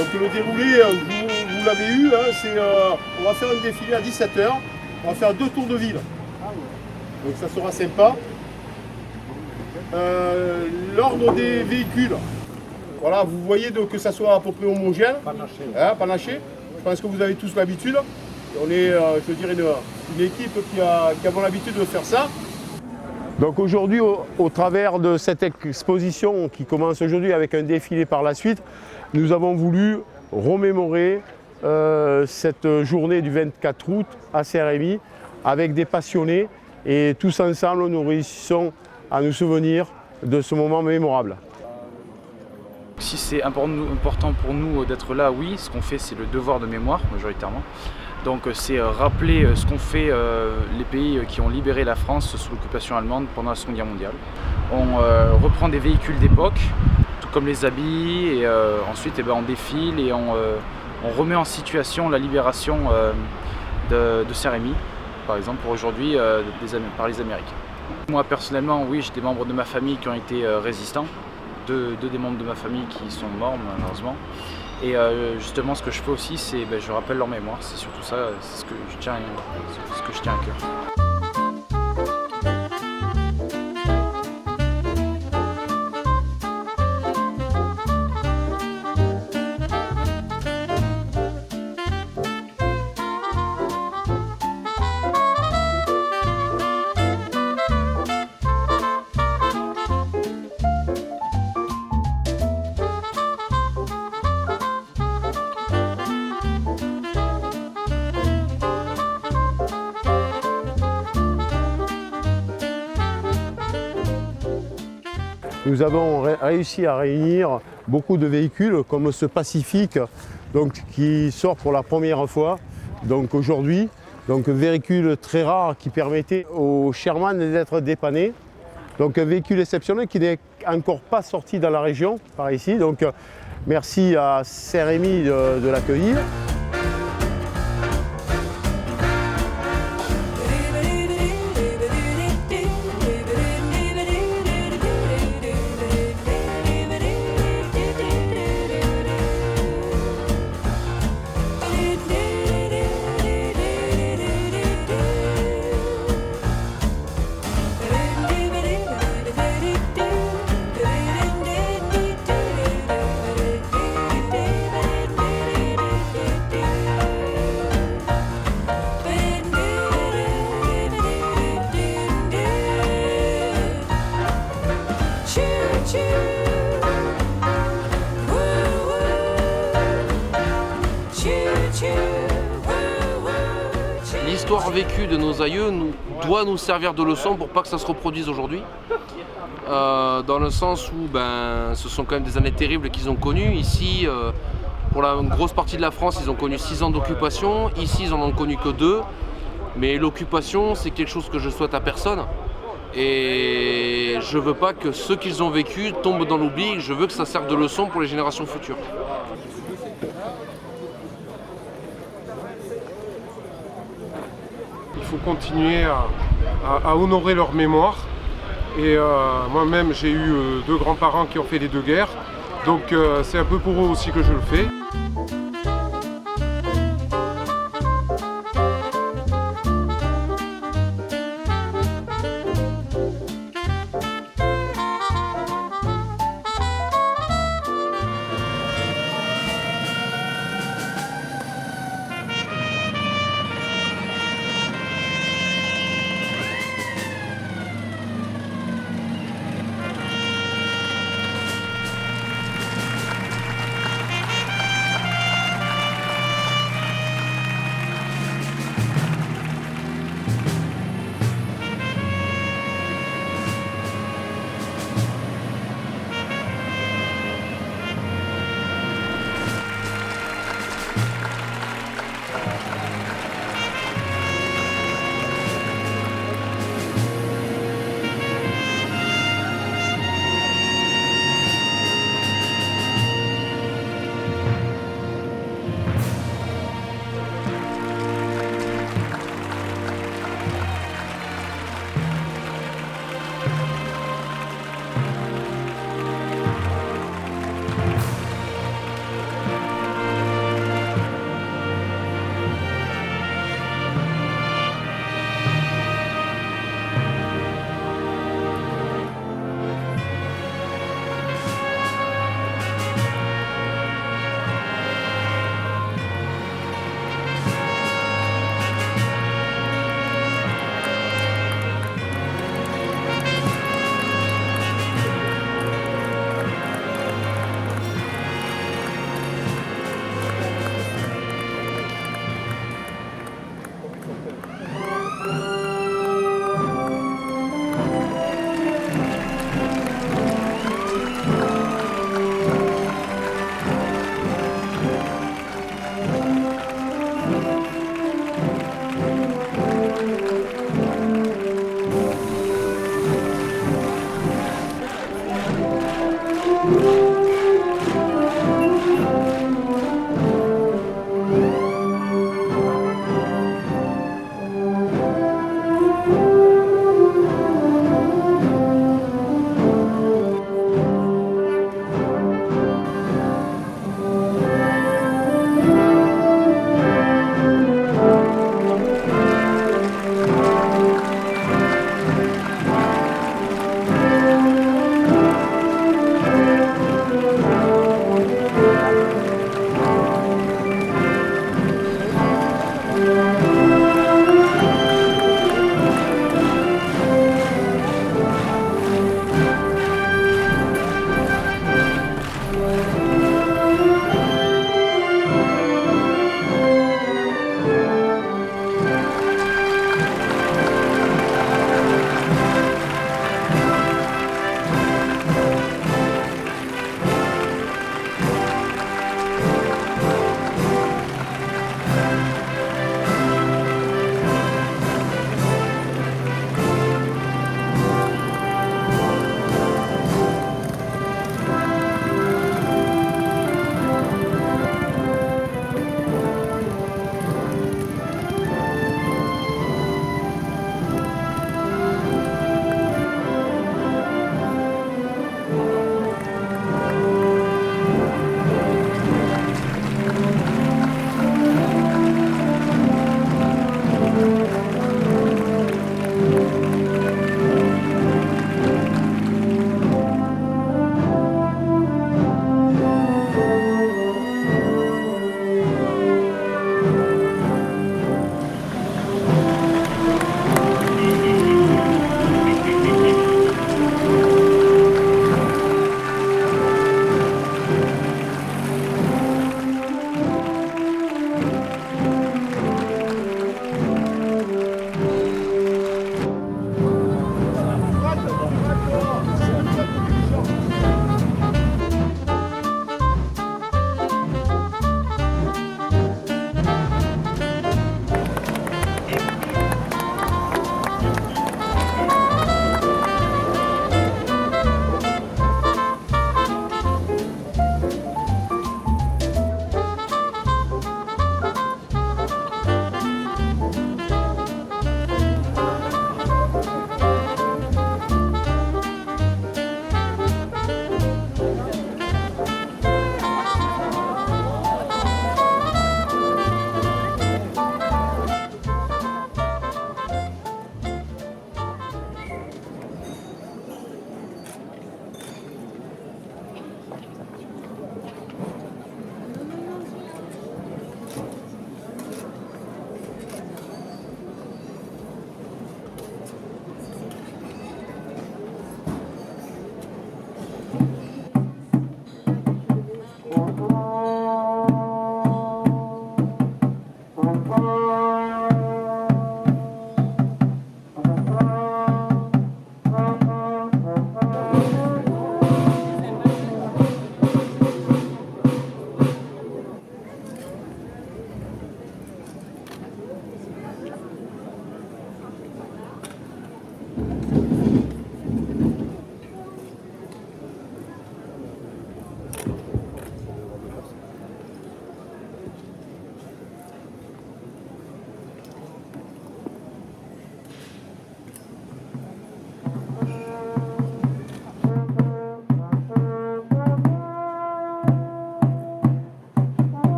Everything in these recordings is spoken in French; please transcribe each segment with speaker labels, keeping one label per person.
Speaker 1: Donc le déroulé, vous l'avez eu, hein, on va faire un défilé à 17 h. On va faire 2 tours de ville. Donc ça sera sympa. L'ordre des véhicules. Voilà, vous voyez que ça soit à peu près homogène. Panaché. Je pense que vous avez tous l'habitude. On est, je dirais, une équipe qui a l'habitude de faire ça. Donc aujourd'hui, au travers de cette exposition qui commence aujourd'hui avec un défilé par la suite, nous avons voulu remémorer cette journée du 24 août à Saint-Rémy avec des passionnés et tous ensemble nous réussissons à nous souvenir de ce moment mémorable.
Speaker 2: Si c'est important pour nous d'être là, oui, ce qu'on fait c'est le devoir de mémoire majoritairement. Donc c'est rappeler ce qu'ont fait les pays qui ont libéré la France sous l'occupation allemande pendant la Seconde Guerre mondiale. On reprend des véhicules d'époque, tout comme les habits, et ensuite on défile et on remet en situation la libération de Saint-Rémy, par exemple pour aujourd'hui par les Américains. Moi personnellement, oui, j'ai des membres de ma famille qui ont été résistants, deux des membres de ma famille qui sont morts malheureusement. Et justement ce que je fais aussi, c'est je rappelle leur mémoire, c'est surtout ça, c'est ce que je tiens à cœur.
Speaker 1: Nous avons réussi à réunir beaucoup de véhicules comme ce Pacifique qui sort pour la première fois aujourd'hui. Donc un véhicule très rare qui permettait aux Sherman d'être dépannés. Donc un véhicule exceptionnel qui n'est encore pas sorti dans la région par ici. Donc merci à Saint-Rémy de l'accueillir.
Speaker 3: L'histoire vécue de nos aïeux doit nous servir de leçon pour pas que ça se reproduise aujourd'hui. Dans le sens où ce sont quand même des années terribles qu'ils ont connues. Ici, pour la grosse partie de la France, ils ont connu 6 ans d'occupation. Ici, ils en ont connu que 2. Mais l'occupation, c'est quelque chose que je souhaite à personne. Et je veux pas que ceux qu'ils ont vécu tombent dans l'oubli. Je veux que ça serve de leçon pour les générations futures.
Speaker 4: Il faut continuer à honorer leur mémoire. Et moi-même, j'ai eu 2 grands-parents qui ont fait les 2 guerres. Donc c'est un peu pour eux aussi que je le fais.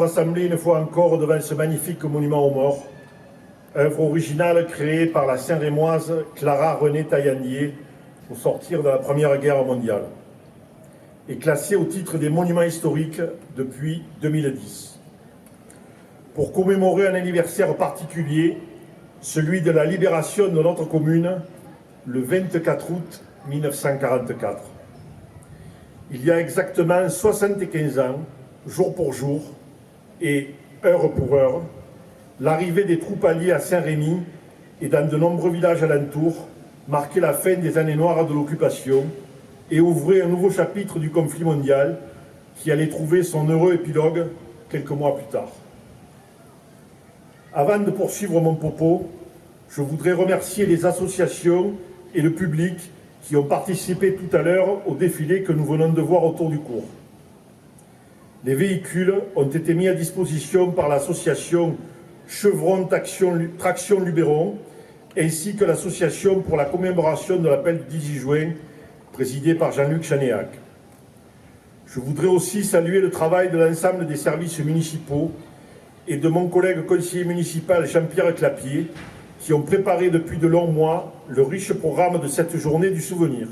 Speaker 5: rassemblés une fois encore devant ce magnifique monument aux morts, œuvre originale créée par la Saint-Rémoise Clara Renée Taillandier au sortir de la Première Guerre mondiale et classée au titre des monuments historiques depuis 2010. Pour commémorer un anniversaire particulier, celui de la libération de notre commune, le 24 août 1944. Il y a exactement 75 ans, jour pour jour et heure pour heure, l'arrivée des troupes alliées à Saint-Rémy et dans de nombreux villages alentours marquait la fin des années noires de l'occupation et ouvrait un nouveau chapitre du conflit mondial qui allait trouver son heureux épilogue quelques mois plus tard. Avant de poursuivre mon propos, je voudrais remercier les associations et le public qui ont participé tout à l'heure au défilé que nous venons de voir autour du cours. Les véhicules ont été mis à disposition par l'association Chevron Traction Luberon ainsi que l'association pour la commémoration de l'appel du 18 juin présidée par Jean-Luc Chanéac. Je voudrais aussi saluer le travail de l'ensemble des services municipaux et de mon collègue conseiller municipal Jean-Pierre Clapier qui ont préparé depuis de longs mois le riche programme de cette journée du souvenir.